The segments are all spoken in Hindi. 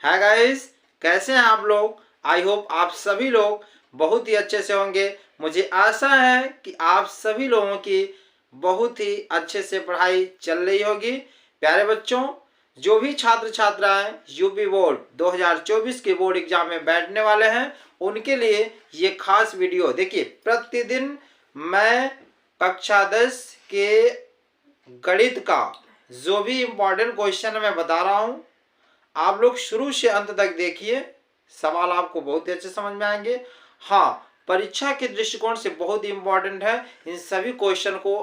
हाय गाइस, कैसे हैं आप लोग। आई होप आप सभी लोग बहुत ही अच्छे से होंगे। मुझे आशा है कि आप सभी लोगों की बहुत ही अच्छे से पढ़ाई चल रही होगी। प्यारे बच्चों, जो भी छात्र छात्राएं यूपी बोर्ड 2024 के बोर्ड एग्जाम में बैठने वाले हैं उनके लिए ये खास वीडियो देखिए। प्रतिदिन मैं कक्षा 10 के गणित का जो भी इम्पोर्टेंट क्वेश्चन मैं बता रहा हूँ, आप लोग शुरू से अंत तक देखिए, सवाल आपको बहुत ही अच्छे समझ में आएंगे। हाँ, परीक्षा के दृष्टिकोण से बहुत ही इंपॉर्टेंट है। इन सभी क्वेश्चन को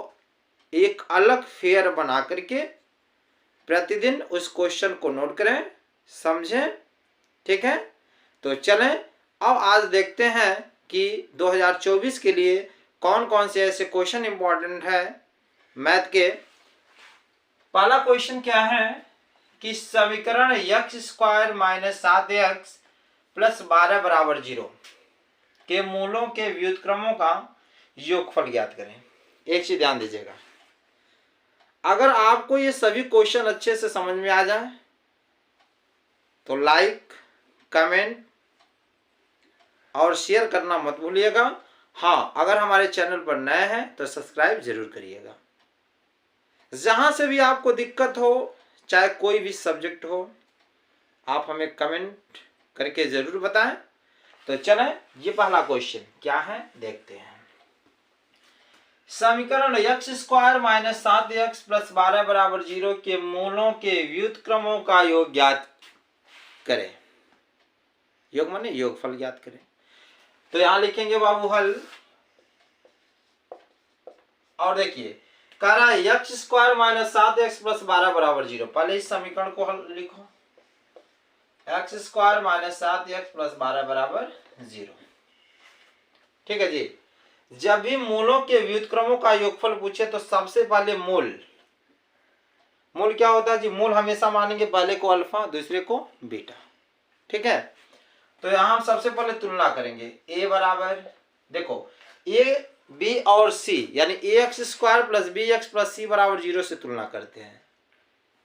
एक अलग फेयर बना करके प्रतिदिन उस क्वेश्चन को नोट करें, समझें, ठीक है। तो चलें अब आज देखते हैं कि 2024 के लिए कौन कौन से ऐसे क्वेश्चन इंपॉर्टेंट है मैथ के। पहला क्वेश्चन क्या है कि समीकरण x square minus 7x plus 12 बराबर 0 के मूलों के व्युत्क्रमों का योगफल ज्ञात करें। एक चीज ध्यान दीजिएगा, अगर आपको ये सभी क्वेश्चन अच्छे से समझ में आ जाए तो लाइक, कमेंट और शेयर करना मत भूलिएगा। हाँ, अगर हमारे चैनल पर नए हैं तो सब्सक्राइब जरूर करिएगा। जहां से भी आपको दिक्कत हो, चाहे कोई भी सब्जेक्ट हो, आप हमें कमेंट करके जरूर बताएं। तो चलें, ये पहला क्वेश्चन क्या है देखते हैं। समीकरण x square minus 7x plus 12 बराबर 0 के मूलों के व्युत्क्रमों का योग ज्ञात करें। योग माने योगफल ज्ञात करें। तो यहां लिखेंगे बाबू हल, और देखिए कह रहा है x square minus 7x plus 12 बराबर 0। पहले इस समीकरण को हल लिखो, x square minus 7x plus 12 बराबर 0। ठीक है जी। जब भी मूलों के व्युत्क्रमों का योगफल पूछे तो सबसे पहले मूल क्या होता है जी। मूल हमेशा मानेंगे पहले को अल्फा, दूसरे को बीटा। ठीक है, तो यहां हम सबसे पहले तुलना करेंगे। a बराबर, देखो a b और c यानी ax square plus B X plus C बराबर 0 से तुलना करते हैं।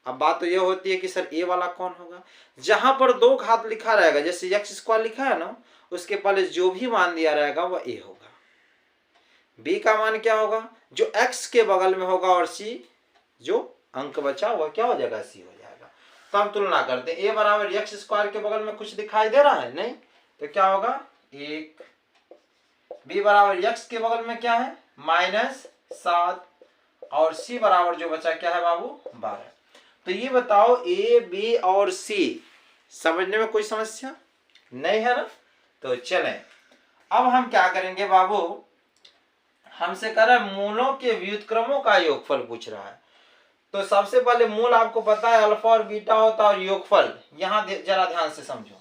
अब बात तो यह होती है कि सर a वाला कौन होगा। जहां पर दो घात लिखा रहेगा, जैसे x स्क्वायर लिखा है ना, उसके पहले जो भी मान दिया रहेगा वह a होगा। b का मान क्या होगा, जो x के बगल में होगा, और c जो अंक बचा वह क्या हो जाएगा, c हो जाएगा। तो हम तुलना करते हैं। a बराबर x स्क्वायर के बगल में कुछ दिखाई दे रहा है नहीं, तो क्या होगा 1। b बराबर x के बगल में क्या है माइनस 7, और c बराबर जो बचा क्या है बाबू 12। तो ये बताओ a b और c समझने में कोई समस्या नहीं है ना। तो चलें अब हम क्या करेंगे बाबू, हमसे कह रहा है मूलों के व्युत्क्रमों का योगफल पूछ रहा है। तो सबसे पहले मूल आपको पता है अल्फा और बीटा होता है, और योगफल यहां जरा ध्यान से समझो।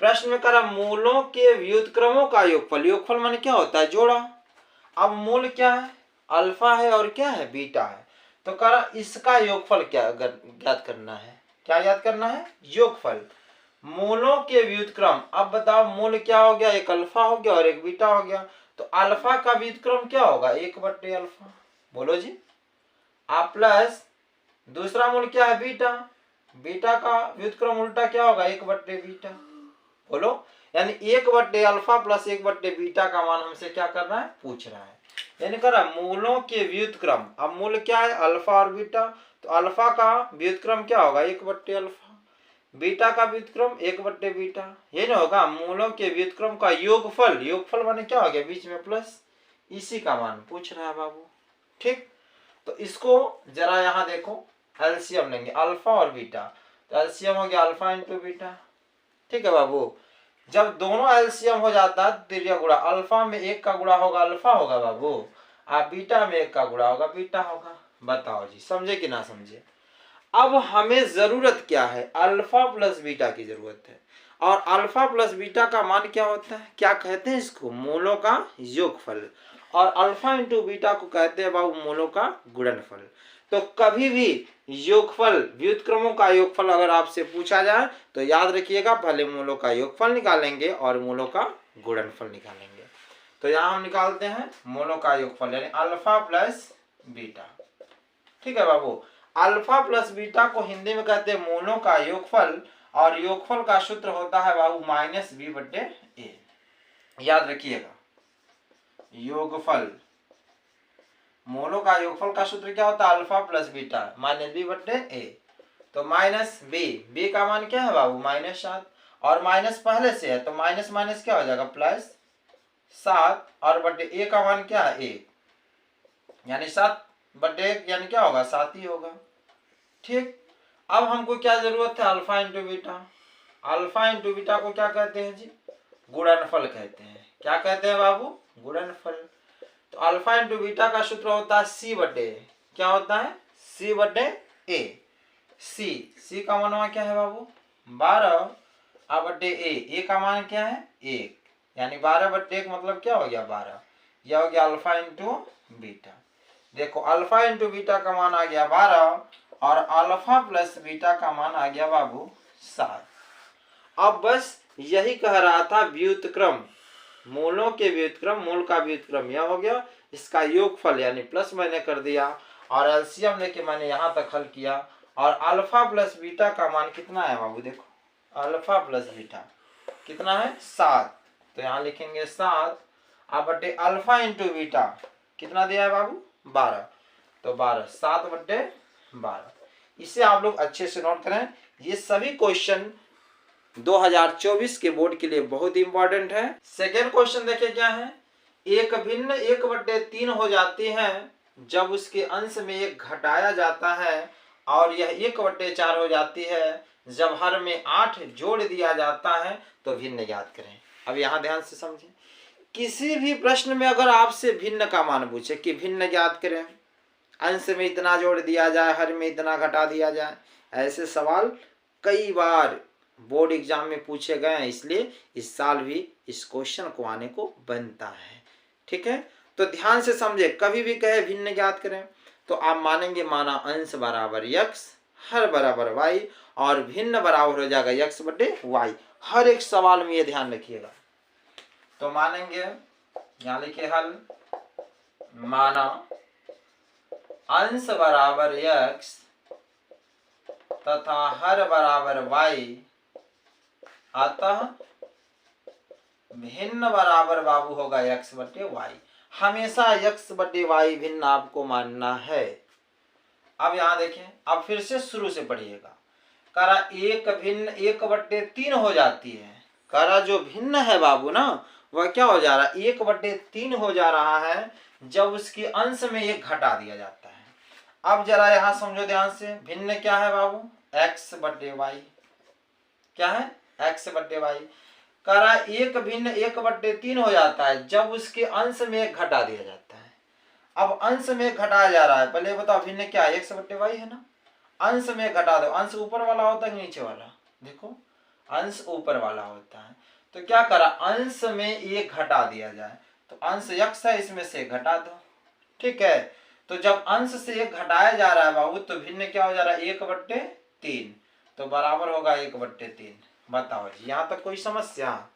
प्रश्न में कह रहा मूलों के व्युत्क्रमों का योगफल। योगफल माने क्या होता है, जोड़ा। अब मूल क्या है, अल्फा है और क्या है, बीटा है। तो कह रहा इसका योगफल क्या ज्ञात करना है। क्या ज्ञात करना है, योगफल मूलों के व्युत्क्रम। अब बताओ मूल क्या हो गया, एक अल्फा हो गया और एक बीटा हो गया। तो अल्फा का व्युत्क्रम क्या होगा, 1/, अल्फा। बोलो जी। आप प्लस दूसरा मूल क्या है, बीटा। बीटा का व्युत्क्रम उल्टा क्या होगा, 1/, बीटा। बोलो, यानी 1/, अल्फा प्लस 1/, बीटा का मान हमसे क्या करना है, पूछ रहा है। यानी कर रहा मूलों के व्युत्क्रम। अब मूल क्या है, अल्फा और बीटा। तो अल्फा का व्युत्क्रम क्या होगा, 1/, अल्फा। बीटा का व्युत्क्रम 1/, बीटा। ये ना होगा मूलों के व्युत्क्रम का योगफल। योगफल माने क्या हो गया, बीच में प्लस, इसी का मान पूछ रहा है बाबू। ठीक, तो इसको जरा यहां देखो, एलसीएम लेंगे अल्फा और बीटा। तो एलसीएम हो गया अल्फा इंटू बीटा। ठीक है बाबू, जब दोनों एलसीएम हो जाता है तिर्यक गुणा। अल्फा में 1 का गुणा होगा अल्फा होगा बाबू, और बीटा में 1 का गुणा होगा बीटा होगा। बताओ जी, समझे कि ना समझे। अब हमें जरूरत क्या है, अल्फा प्लस बीटा की जरूरत है। और अल्फा प्लस बीटा का मान क्या होता है, क्या कहते हैं इसको, मूलों का योगफल। और अल्फा इंटू बीटा को कहते हैं बाबू मूलों का गुणनफल। तो कभी भी योगफल, व्युत्क्रमों का योगफल अगर आपसे पूछा जाए तो याद रखिएगा, पहले मूलों का योगफल निकालेंगे और मूलों का गुणनफल निकालेंगे। तो यहां हम निकालते हैं मूलों का योगफल, यानी अल्फा प्लस बीटा। ठीक है बाबू, अल्फा प्लस बीटा को हिंदी में कहते हैं मूलों का योगफल। और योगफल का सूत्र होता है बाबू माइनस बी बटे ए। याद रखिएगा, योगफल, मोलों का योगफल का सूत्र क्या होता है? Alpha plus beta minus B बटे ए। तो माइनस बी, बी का मान क्या है बाबू? -7, और माइनस पहले से है तो माइनस माइनस क्या हो जाएगा? +7, और बटे ए का मान क्या है? 1, यानी 7 बटे 1 यानी क्या होगा? 7 ही होगा। ठीक, अब हमको क्या जरूरत है? Alpha into beta. Alpha into beta को क्या कहते हैं जी? गुणनफल कहते हैं। क्या कहते हैं बाबू? गुणनफल। तो अल्फा इंटू बीटा का सूत्र होता है सी बटे, क्या होता है? सी बटे ए। सी का मान क्या है बाबू? 12, अब बटे ए का मान क्या है? 1, यानी 12 बटे 1 मतलब क्या हो गया? 12। यह हो गया अल्फा इंटू बीटा। देखो अल्फा इंटू बीटा का मान आ गया 12, और अल्फा प्लस बीटा का मान आ गया बाबू 7। अब बस यही कह रहा था, व्युत्क्रम, मूलों के व्युत्क्रम, मूल का व्युत्क्रम यह हो गया, इसका योगफल यानी प्लस मैंने कर दिया, और एलसीएम लेके मैंने यहाँ तक हल किया। और अल्फा प्लस बीटा का मान कितना है बाबू? देखो अल्फा प्लस बीटा कितना है? 7, तो यहाँ लिखेंगे 7, अब बटे अल्फा इंटू बीटा कितना दिया है बाबू? 12, तो 12, 7 बटे 12। इसे आप लोग अच्छे से नोट करें, ये सभी क्वेश्चन 2024 के बोर्ड के लिए बहुत इंपॉर्टेंट है। सेकेंड क्वेश्चन देखिए क्या है? एक भिन्न 1/3 हो जाती है जब उसके अंश में 1 घटाया जाता है, और यह 1/4 हो जाती है जब हर में 8 जोड़ दिया जाता है, तो भिन्न याद करें। अब यहाँ ध्यान से समझें, किसी भी प्रश्न में अगर आपसे भिन्न का मान पूछे कि भिन्न याद करें, अंश में इतना जोड़ दिया जाए, हर में इतना घटा दिया जाए, ऐसे सवाल कई बार बोर्ड एग्जाम में पूछे गए हैं, इसलिए इस साल भी इस क्वेश्चन को आने को बनता है। ठीक है, तो ध्यान से समझे, कभी भी कहे भिन्न याद करें तो आप मानेंगे माना अंश बराबर x, हर बराबर y, और भिन्न बराबर हो जाएगा x बटे y। हर एक सवाल में ये ध्यान रखिएगा। तो मानेंगे, यहाँ लिखे हल, माना अंश बराबर x तथा हर बराबर y, अतः भिन्न बराबर बाबू होगा x बटे y। हमेशा x बटे y भिन्न आपको मानना है। अब यहाँ देखें, अब फिर से शुरू से पढ़िएगा। करा एक भिन्न 1/3 हो जाती है। करा जो भिन्न है बाबू ना, वह क्या हो जा रहा है? 1/3 हो जा रहा है जब उसके अंश में 1 घटा दिया जाता है। अब जरा यहाँ समझो ध्यान से, भिन्न क्या है बाबू? x बटे y। क्या है? x बटे y। करा एक भिन्न 1/3 हो जाता है जब उसके अंश में 1 घटा दिया जाता है। अब अंश में घटाया जा रहा है, पहले बताओ भिन्न क्या है? x बटे y है ना। अंश में घटा दो, अंश ऊपर वाला होता है नीचे वाला? देखो अंश ऊपर वाला होता है, तो क्या करा? अंश में 1 घटा दिया जाए, तो अंश x है, इसमें से घटा दो। ठीक है, तो जब अंश से 1 घटाया जा रहा है बाबू, तो भिन्न क्या हो जा रहा है? 1/3, तो बराबर होगा 1/3। बताओ जी, यहाँ तक कोई समस्या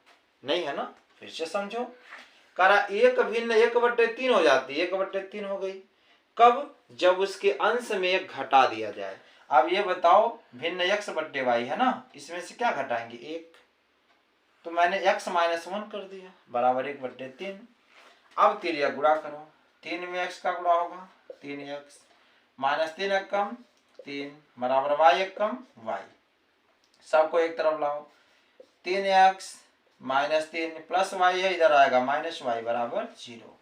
नहीं है ना? फिर से समझो, करा एक भिन्न 1/3 हो जाती है, 1/3 हो गई कब? जब उसके अंश में 1 घटा दिया जाए। अब ये बताओ, भिन्न x बटे y है ना, इसमें से क्या घटाएंगे? 1, तो मैंने x - 1 कर दिया, बराबर 1/3। अब तिर्यक गुणा करो, 3 में x का गुणा होगा, 3x -3 एक कम 3, बराबर y एक कम y। सबको एक तरफ लाओ, 3x -3 प्लस y है, इधर आएगा -y बराबर 0।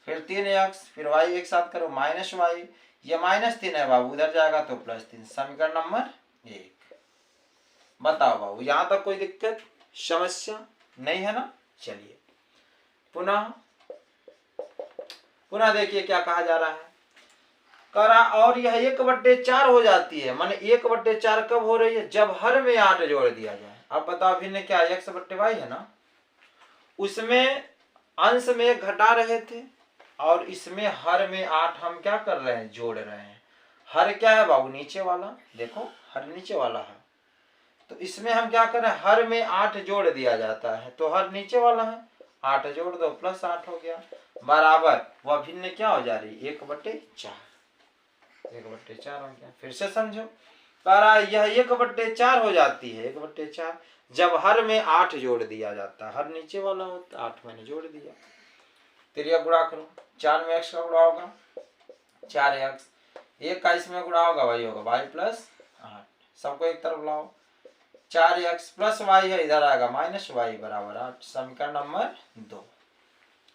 फिर 3x, फिर y एक साथ करो, -y, ये -3 है बाबू, उधर जाएगा तो +3। समीकरण नंबर 1। बताओ बाबू, यहाँ तक कोई दिक्कत समस्या नहीं है ना? चलिए पुनः देखिए क्या कहा जा रहा है। करा और यह 1/4 हो जाती है, माने 1/4 कब हो रही है? जब हर में 8 जोड़ दिया जाए। अब बताओ भिन्न क्या है? x बटे y है ना, उसमें अंश में घटा रहे थे, और इसमें हर में 8 हम क्या कर रहे हैं? जोड़ रहे हैं। हर क्या है बाबू? नीचे वाला, देखो हर नीचे वाला है, तो इसमें हम क्या कर रहे हैं? हर में 8 जोड़ दिया जाता है, तो हर नीचे वाला है, 8 जोड़ दो, +8 हो गया, बराबर वह भिन्न क्या हो जा रही है? 1/4 हो गया। फिर से समझो, कह रहा है यह 1/4 हो जाती है, 1/4 जब हर में 8 जोड़ दिया जाता है, हर नीचे वाला होता है 8 मैंने जोड़ दिया। फिर यह गुणा करो, 4 में x का गुणा होगा 4x, 1 का इसमें गुणा होगा वही होगा y प्लस 8, सबको एक तरफ लाओ, 4x प्लस y है इधर आएगा माइनस y बराबर 8। समीकरण नंबर 2।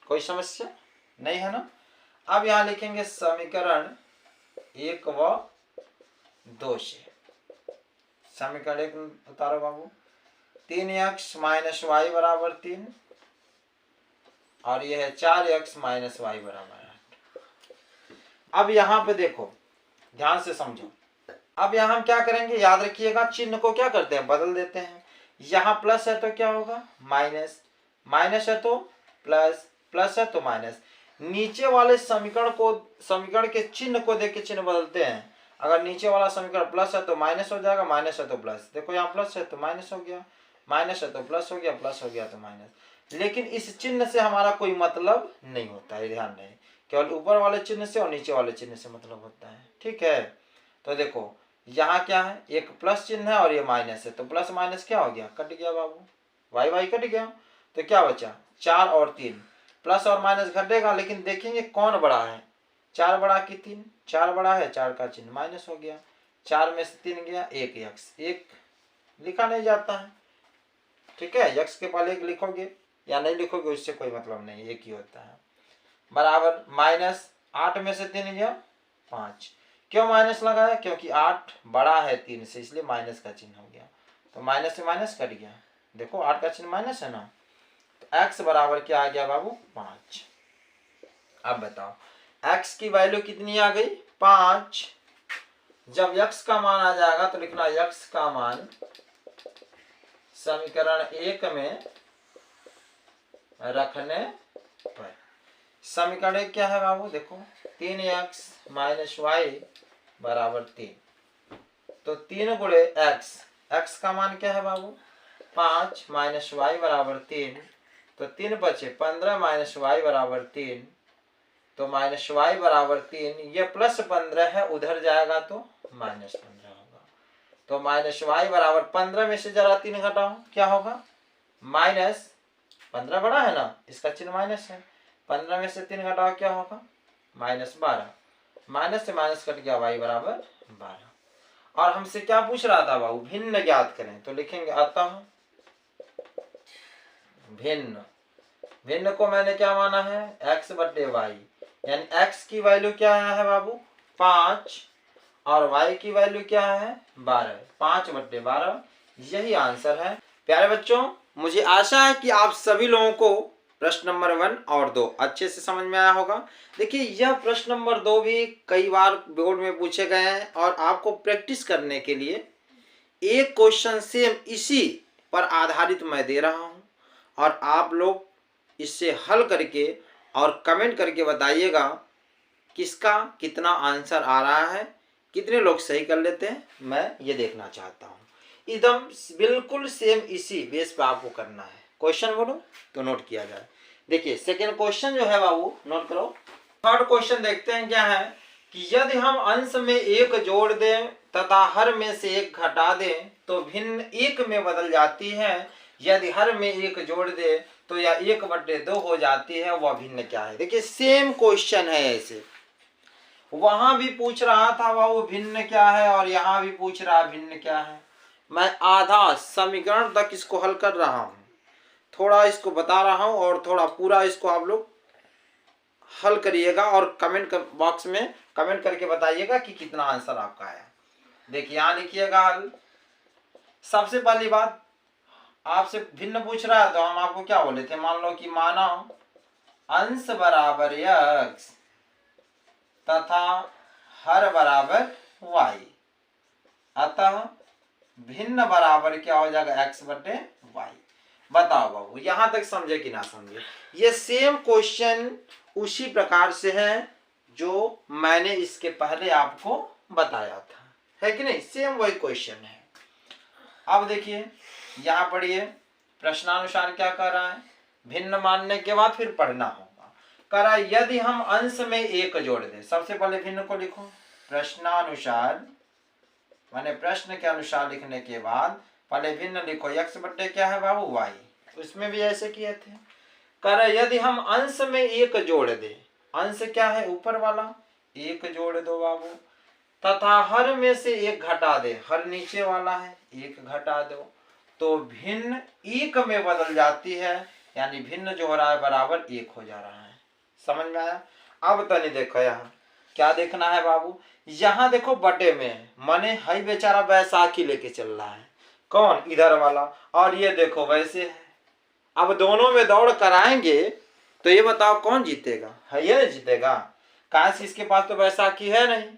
कोई समस्या नहीं है ना। अब यहाँ लिखेंगे समीकरण 1 व 2 से, समीकरण 1 उतारो बाबू, 3x माइनस वाई बराबर 3 और यह है 4x माइनस वाई बराबर 8। अब यहाँ पे देखो ध्यान से समझो, अब यहाँ हम क्या करेंगे, याद रखिएगा चिन्ह को क्या करते हैं, बदल देते हैं। यहाँ प्लस है तो क्या होगा माइनस, माइनस है तो प्लस, प्लस है तो माइनस। नीचे वाले समीकरण को, समीकरण के चिन्ह को देख के चिन्ह बदलते हैं। अगर नीचे वाला समीकरण प्लस है तो माइनस हो जाएगा, माइनस है तो प्लस। देखो यहाँ प्लस है तो माइनस हो गया, माइनस है तो प्लस हो गया, प्लस हो गया तो माइनस। लेकिन इस चिन्ह से हमारा कोई मतलब नहीं होता है, ध्यान रहे, केवल ऊपर वाले चिन्ह से और नीचे वाले चिन्ह से मतलब होता है। ठीक है, तो देखो यहाँ क्या है, एक प्लस चिन्ह है और ये माइनस है, तो प्लस माइनस क्या हो गया, कट गया बाबू, वाई वाई कट गया, तो क्या बचा 4 और 3। प्लस और माइनस घटेगा लेकिन देखेंगे कौन बड़ा है, 4 बड़ा कि 3, 4 बड़ा है, 4 का चिन्ह माइनस हो गया, 4 में से 3 गया, 1 x, 1 लिखा नहीं जाता है। ठीक है, x के पहले 1 लिखोगे या नहीं लिखोगे उससे कोई मतलब नहीं, एक ही होता है, बराबर माइनस 8 में से 3 गया 5। क्यों माइनस लगाया, क्योंकि 8 बड़ा है 3 से, इसलिए माइनस का चिन्ह हो गया, तो माइनस से माइनस कट गया। देखो 8 का चिन्ह माइनस है ना, तो x बराबर क्या आ गया बाबू 5। अब बताओ x की वैल्यू कितनी आ गई 5। जब x का मान आ जाएगा तो लिखना x का मान समीकरण 1 में रखने पर, समीकरण 1 क्या है बाबू, देखो 3x माइनस वाई बराबर 3, तो 3 गुणे x, x का मान क्या है बाबू 5 माइनस वाई बराबर 3, तो 3 बचे 15 माइनस वाई बराबर 3, तो माइनस वाई बराबर 3, ये प्लस 15 है उधर जाएगा तो माइनस 15 होगा, तो माइनस वाई बराबर 15 में से जरा 3 घटाओ क्या होगा माइनस, 15 बड़ा है ना, इसका चिन्ह माइनस है, 15 में से 3 घटाओ क्या होगा माइनस 12, माइनस से माइनस कट गया वाई बराबर 12। और हमसे क्या पूछ रहा था बाबू, भिन्न ज्ञात करें, तो लिखेंगे अतः भिन्न, भिन्न को मैंने क्या माना है x बटे वाई, यानी x की वैल्यू क्या है बाबू 5 और y की वैल्यू क्या है 12, 5 बटे 12, यही आंसर है। प्यारे बच्चों, मुझे आशा है कि आप सभी लोगों को प्रश्न नंबर 1 और 2 अच्छे से समझ में आया होगा। देखिए यह प्रश्न नंबर 2 भी कई बार बोर्ड में पूछे गए हैं और आपको प्रैक्टिस करने के लिए एक क्वेश्चन सेम इसी पर आधारित मैं दे रहा हूं और आप लोग इससे हल करके और कमेंट करके बताइएगा किसका कितना आंसर आ रहा है, कितने लोग सही कर लेते हैं, मैं ये देखना चाहता हूँ। एकदम बिल्कुल सेम इसी बेस पे आपको करना है। क्वेश्चन बोलो तो नोट किया जाए। देखिए सेकेंड क्वेश्चन जो है बाबू नोट करो। थर्ड क्वेश्चन देखते हैं क्या है कि यदि हम अंश में 1 जोड़ दें तथा हर में से 1 घटा दें तो भिन्न 1 में बदल जाती है, यदि हर में 1 जोड़ दे तो यह 1/2 हो जाती है, वह भिन्न क्या है। देखिए सेम क्वेश्चन है, ऐसे वहां भी पूछ रहा था बाबू भिन्न क्या है और यहाँ भी पूछ रहा है भिन्न क्या है। मैं आधा समीकरण तक इसको हल कर रहा हूँ, थोड़ा इसको बता रहा हूँ और थोड़ा पूरा इसको आप लोग हल करिएगा और कमेंट बॉक्स में कमेंट करके बताइएगा कि कितना आंसर आपका आया। देखिए यहाँ लिखिएगा हल। सबसे पहली बात आपसे भिन्न पूछ रहा है तो हम आपको क्या बोले थे, मान लो कि माना अंश बराबर x तथा हर बराबर y, अतः भिन्न बराबर क्या हो जाएगा x बटे y। बताओ बाबू यहां तक समझे कि ना समझे। ये सेम क्वेश्चन उसी प्रकार से है जो मैंने इसके पहले आपको बताया था, है कि नहीं, सेम वही क्वेश्चन है। अब देखिए यहाँ पढ़िए प्रश्नानुसार क्या कर रहा है, भिन्न मानने के बाद फिर पढ़ना होगा। कह रहा है यदि हम अंश में 1 जोड़ दें, सबसे पहले भिन्न को लिखो, प्रश्नानुसार माने प्रश्न के अनुसार लिखने के बाद पहले भिन्न लिखो, x बट्टे क्या है बाबू y, उसमें भी ऐसे किए थे। कह रहे यदि हम अंश में एक जोड़ दे, अंश क्या है ऊपर वाला, एक जोड़ दो बाबू, तथा हर में से एक घटा दे, हर नीचे वाला है एक घटा दो, तो भिन्न एक में बदल जाती है, यानी भिन्न जो हो रहा है बराबर एक हो जा रहा है। समझ में आया? अब तनी देखो यहाँ क्या देखना है बाबू, यहाँ देखो बटे में मने हई बेचारा बैसाखी लेके चल रहा है, कौन इधर वाला, और ये देखो वैसे है। अब दोनों में दौड़ कराएंगे तो ये बताओ कौन जीतेगा, है ये जीतेगा, कहा से इसके पास तो बैसाखी है नहीं,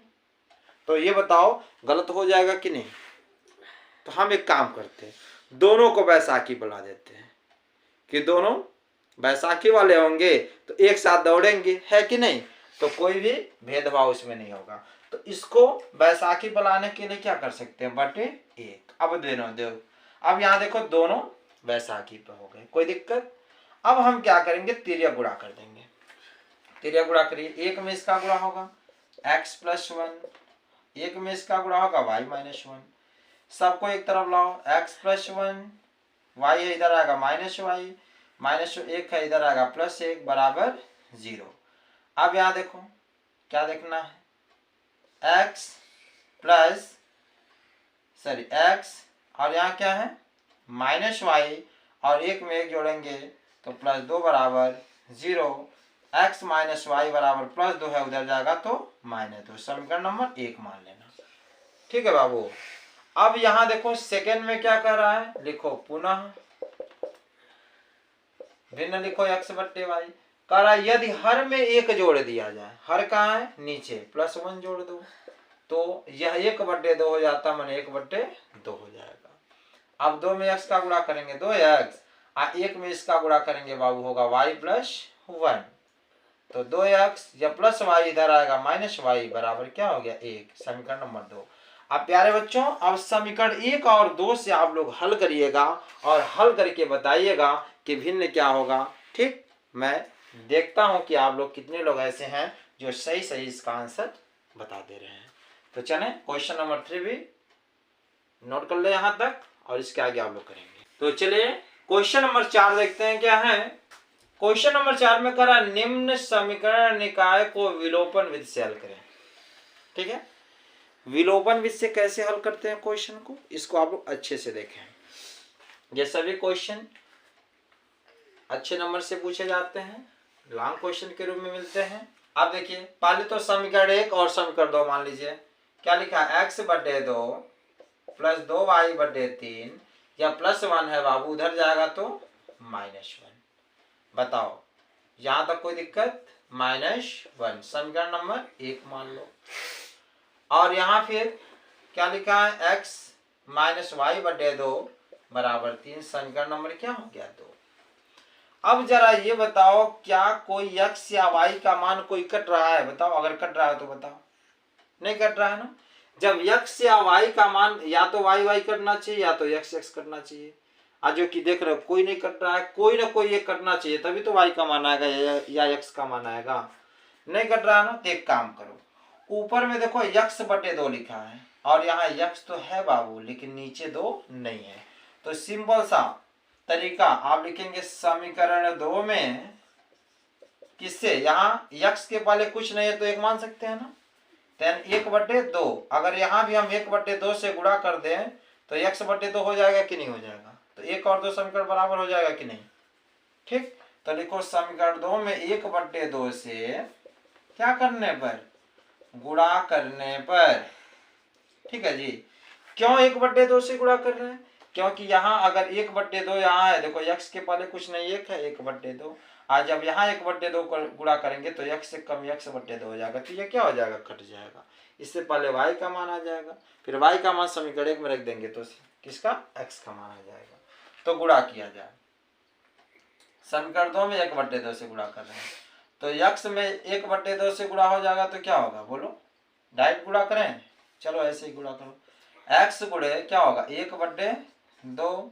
तो ये बताओ गलत हो जाएगा कि नहीं। तो हम एक काम करते हैं, दोनों को बैसाखी बुला देते हैं कि दोनों बैसाखी वाले होंगे तो एक साथ दौड़ेंगे, है कि नहीं, तो कोई भी भेदभाव इसमें नहीं होगा। तो इसको बैसाखी बुलाने के लिए क्या कर सकते हैं, बटे एक। अब दोनों दो, अब यहाँ देखो दोनों बैसाखी पे हो गए, कोई दिक्कत। अब हम क्या करेंगे, तिर्या गुणा कर देंगे, तिर्या गुणा करिए, एक में इसका गुणा होगा x + 1, एक में इसका गुणा होगा y - 1, सबको एक तरफ लाओ, x + 1, y है इधर आएगा -y, -1 है इधर आएगा +1 बराबर 0। अब यहाँ देखो क्या देखना है, x और यहाँ क्या है -y, और एक में एक जोड़ेंगे तो +2 बराबर 0, x - y बराबर +2 है, उधर जाएगा तो -2, समीकरण नंबर 1 मान लेना। ठीक है बाबू। अब यहाँ देखो सेकेंड में क्या कर रहा है, लिखो पुनः भिन्न लिखो x बट्टे y, कह रहा है यदि हर में एक जोड़ दिया जाए, हर कहाँ है नीचे, +1 जोड़ दो, तो यह 1/2 हो जाता, माने 1/2 हो जाएगा। अब 2 में x का गुणा करेंगे 2x, और 1 में इसका गुणा करेंगे बाबू होगा y + 1, तो 2x या +y इधर आएगा -y बराबर क्या हो गया 1, समीकरण नंबर 2। अब प्यारे बच्चों अब समीकरण 1 और 2 से आप लोग हल करिएगा और हल करके बताइएगा कि भिन्न क्या होगा। ठीक, मैं देखता हूं कि आप लोग कितने लोग ऐसे हैं जो सही सही इसका आंसर बता दे रहे हैं। तो चलें क्वेश्चन नंबर 3 भी नोट कर ले यहाँ तक, और इसके आगे आप लोग करेंगे। तो चलिए क्वेश्चन नंबर 4 देखते हैं क्या है। क्वेश्चन नंबर 4 में करा निम्न समीकरण निकाय को विलोपन विधि से हल करें। ठीक है, विलोपन विधि से कैसे हल करते हैं क्वेश्चन को, इसको आप लोग अच्छे से देखें। ये सभी क्वेश्चन अच्छे नंबर से पूछे जाते हैं, लॉन्ग क्वेश्चन के रूप में मिलते हैं। अब देखिए पहले तो समीकरण 1 और समीकरण 2 मान लीजिए, क्या लिखा x/2 + 2y/3, या +1 है बाबू, उधर जाएगा तो -1। बताओ यहां तक कोई दिक्कत, -1 समीकरण नंबर 1 मान लो। और यहाँ फिर क्या लिखा है x - y/2 बराबर 3, समीकरण नंबर क्या हो गया 2। अब जरा ये बताओ क्या कोई x या y का मान कोई कट रहा है, बताओ, अगर कट रहा है तो बताओ, नहीं कट रहा है ना। जब x या y का मान या तो y कटना चाहिए या तो x कटना चाहिए, आज जो कि देख रहे हो कोई नहीं कट रहा है, कोई ना कोई एक कटना चाहिए, तभी तो y का मान आएगा या x का मान आएगा, नहीं कट रहा है ना। तो एक काम करो, ऊपर में देखो x/2 लिखा है और यहाँ x तो है बाबू लेकिन नीचे 2 नहीं है, तो सिंपल सा तरीका आप लिखेंगे समीकरण 2 में किससे, यहाँ x के पहले कुछ नहीं है तो 1 मान सकते हैं ना, then 1/2, अगर यहाँ भी हम 1/2 से गुणा कर दें तो x/2 हो जाएगा कि नहीं हो जाएगा, तो 1 और 2 समीकरण बराबर हो जाएगा कि नहीं। ठीक, तो लिखो समीकरण 2 में 1/2 से क्या करने पर, गुणा करने पर। ठीक है जी, क्यों 1/2 से गुणा कर रहे हैं, क्योंकि यहाँ अगर 1/2 यहाँ है, देखो x के पहले कुछ नहीं, 1 है, 1/2, आज जब यहाँ 1/2 गुणा करेंगे तो x से कम x/2 हो जाएगा, तो ये क्या हो जाएगा, कट जाएगा। इससे पहले y का मान आ जाएगा, फिर y का मान समीकरण 1 में रख देंगे तो किसका, x का मान आ जाएगा। तो गुणा किया जाए, समीकरण 2 में 1/2 से गुणा कर रहे हैं, तो x में 1/2 से गुणा हो जाएगा तो क्या होगा, बोलो, डायरेक्ट गुणा करें, चलो ऐसे ही गुणा करो, x गुणे क्या होगा 1/2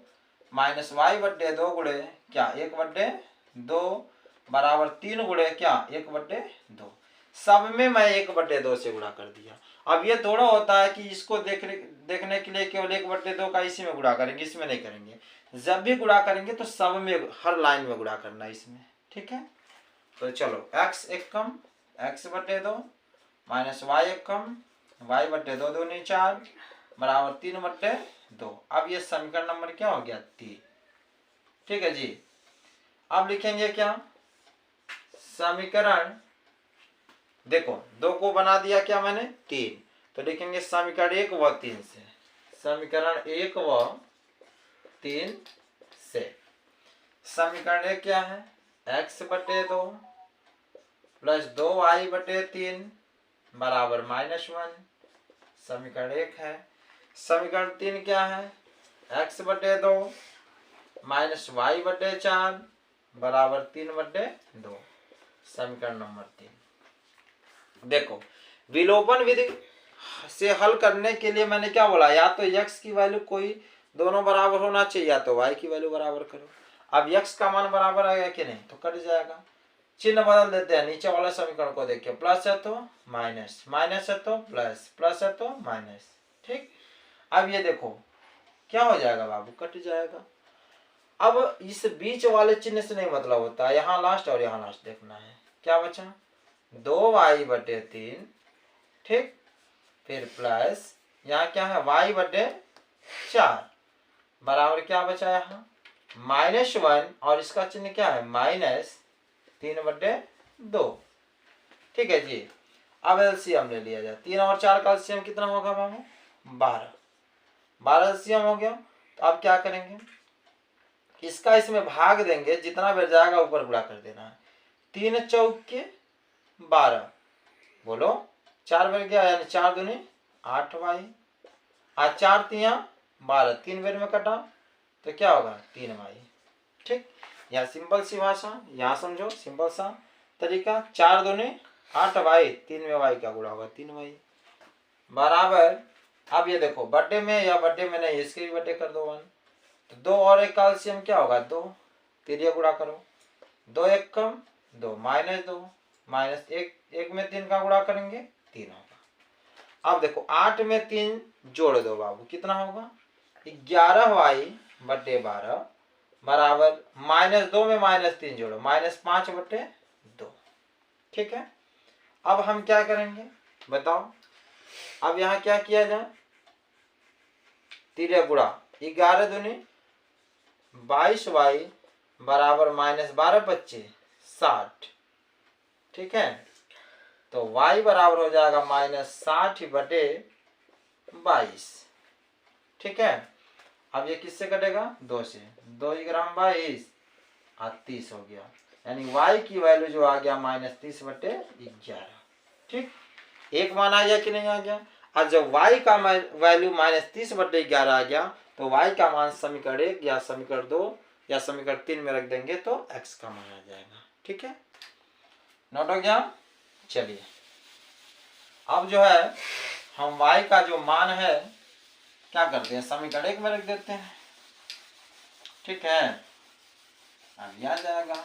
माइनस y/2 गुणे क्या 1/2 बराबर 3 गुणे क्या 1/2, सब में मैं 1/2 से गुणा कर दिया। अब ये थोड़ा होता है कि इसको देखने के लिए केवल 1/2 का इसी में गुणा करेंगे, इसमें नहीं करेंगे। जब भी गुणा करेंगे तो सब में, हर लाइन में गुणा करना है इसमें, ठीक है। तो चलो x एक कम x/2 माइनस y एक कम y/2 दूनी 4 बराबर 3/2। अब ये समीकरण नंबर क्या हो गया 3, ठीक है जी। अब लिखेंगे क्या, समीकरण, देखो 2 को बना दिया क्या मैंने 3, तो लिखेंगे समीकरण 1 व 3 से, समीकरण 1 व 3 से। समीकरण 1 क्या है, x/2 प्लस 2y/3 बराबर -1, समीकरण 1 है। समीकरण 3 क्या है, x/2 माइनस y/4 बराबर 3/2, समीकरण नंबर 3। देखो विलोपन विधि से हल करने के लिए मैंने क्या बोला, या तो x की वैल्यू कोई दोनों बराबर होना चाहिए, या तो y की वैल्यू बराबर करो। अब x का मान बराबर आएगा कि नहीं, तो कट जाएगा। चिन्ह बदल देते हैं, नीचे वाले समीकरण को देखिए, प्लस है तो माइनस, माइनस है तो प्लस, प्लस है तो माइनस, ठीक। अब ये देखो क्या हो जाएगा बाबू, कट जाएगा। अब इस बीच वाले चिन्ह से नहीं मतलब होता है, यहाँ लास्ट और यहाँ लास्ट देखना है। क्या बचा 2y/3, ठीक, फिर प्लस यहाँ क्या है y/4 बराबर क्या बचा यहाँ -1, और इसका चिन्ह क्या है -3/2, ठीक है जी। अब एलसीएम ले लिया जाए, 3 और 4 का एलसीएम कितना होगा बाबू 12, 12 एलसीएम हो गया। तो अब क्या करेंगे, इसका इसमें भाग देंगे, जितना बेर जाएगा ऊपर गुणा कर देना है। 3 चौक के 12, बोलो 4 बेर गया, यानी 4 दूनी 8y, आज 4 तिया 12, 3 बेर में कटा तो क्या होगा 3y, ठीक। यहाँ सिंपल सी भाषा, यहाँ समझो सिंपल सा तरीका, 4 दूनी 8y, 3 में y का गुणा होगा 3y बराबर। अब ये देखो बर्थडे में या बर्थडे में नहीं, इसके भी बर्थडे कर दो 1, तो 2 और 1 का एलसीएम क्या होगा 2, तिरिया गुणा करो, 2 1 कम 2 -2 माइनस 1 में 3 का गुणा करेंगे 3 होगा। अब देखो 8 में 3 जोड़ दो बाबू, कितना होगा 11y/12 बराबर -2 में -3 जोड़ो -5/2, ठीक है। अब हम क्या करेंगे बताओ, अब यहाँ क्या किया जाए, तिरिया गुणा 11 दूनी 22y बराबर -12 × 60, ठीक है। तो y बराबर हो जाएगा -60/22, ठीक है। अब ये किससे कटेगा 2 से, 2 ग्राम 22 और 30 हो गया, यानी y की वैल्यू जो आ गया -30/11, ठीक। एक मान आ गया कि नहीं आ गया। और जब y का वैल्यू -30/11 आ गया तो y का मान समीकरण 1 या समीकरण 2 या समीकरण 3 में रख देंगे तो x का मान आ जाएगा, ठीक है। नोट हो गया। चलिए अब जो है हम y का जो मान है क्या करते हैं, समीकरण 1 में रख देते हैं, ठीक है। अब यह आ जाएगा,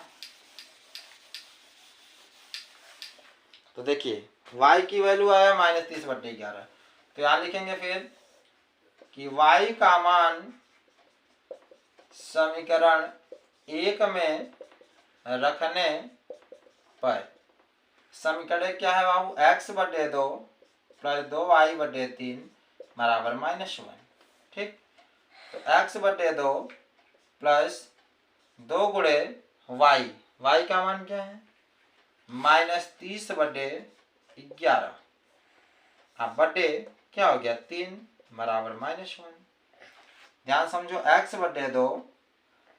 तो देखिए y की वैल्यू आया -30/11, तो यहां लिखेंगे फिर कि y का मान समीकरण 1 में रखने पर, समीकरण क्या है बाबू x/2 प्लस 2y/3 बराबर -1, ठीक। तो x/2 प्लस 2 गुणे y का मान क्या है -30/11, अब बटे क्या हो गया 3 बराबर -1। ध्यान समझो x/2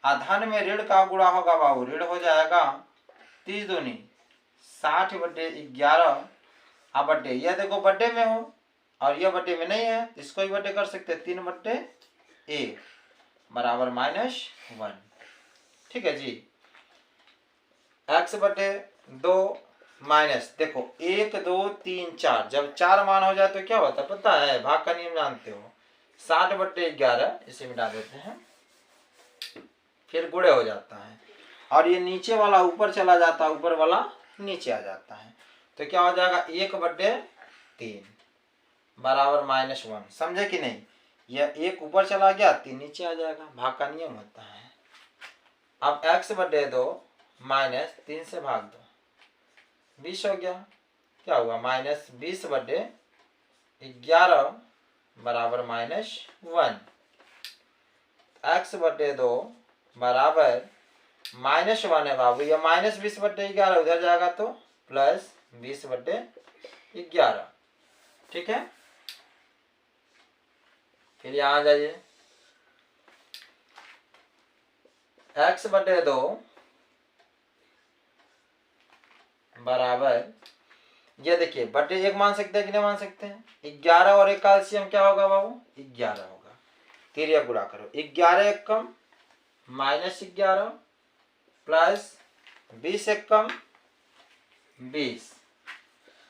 धन में ऋण का गुणा होगा बाबू, ऋण हो जाएगा 30 दूनी 60/11, अब बटे यह देखो बटे में हो और यह बटे में नहीं है, इसको ही बटे कर सकते 3/1 बराबर -1, ठीक है जी। x/2 माइनस देखो 1 2 3 4, जब 4 मान हो जाए तो क्या होता है पता है, भाग का नियम जानते हो, 60/11 इसे मिटा देते हैं, फिर गुणे हो जाता है और ये नीचे वाला ऊपर चला जाता है, ऊपर वाला नीचे आ जाता है, तो क्या हो जाएगा 1/3 बराबर -1। समझे कि नहीं? यह 1 ऊपर चला गया, 3 नीचे आ जाएगा, भाग का नियम होता है। अब x/2 -3 से भाग दो, 20 हो गया। क्या हुआ? -20/11 बराबर -1। x/2 बराबर -1 है बाबू, यह -20/11 उधर जाएगा तो +20/11। ठीक है, फिर यहां आ जाइए। x/2 बराबर, ये देखिए बटे 1 मान सकते हैं कि नहीं मान सकते हैं? 11 और 1 का एलसीएम क्या होगा बाबू? 11 होगा। फिर यह गुणा करो, 11 1 कम -11 प्लस 20 1 कम 20।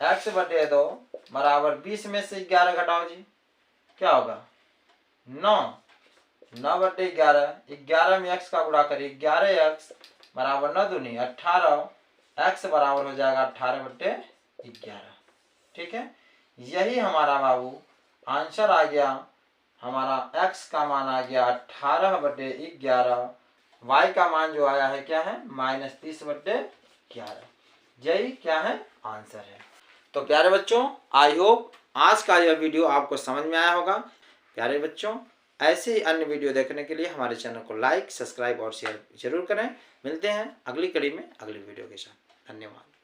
x/2 बराबर 20 में से 11 घटाओ जी, क्या होगा? 9। 9/11, 11 में x का गुणा करिए, 11x बराबर 9 दूनी 18, x बराबर हो जाएगा 18/11। ठीक है, यही हमारा बाबू आंसर आ गया। हमारा x का मान आ गया 18/11, y का मान जो आया है क्या है? -30/11। यही क्या है? आंसर है। तो प्यारे बच्चों, आई होप आज का यह वीडियो आपको समझ में आया होगा। प्यारे बच्चों, ऐसे ही अन्य वीडियो देखने के लिए हमारे चैनल को लाइक, सब्सक्राइब और शेयर जरूर करें। मिलते हैं अगली कड़ी में अगली वीडियो के साथ। धन्यवाद।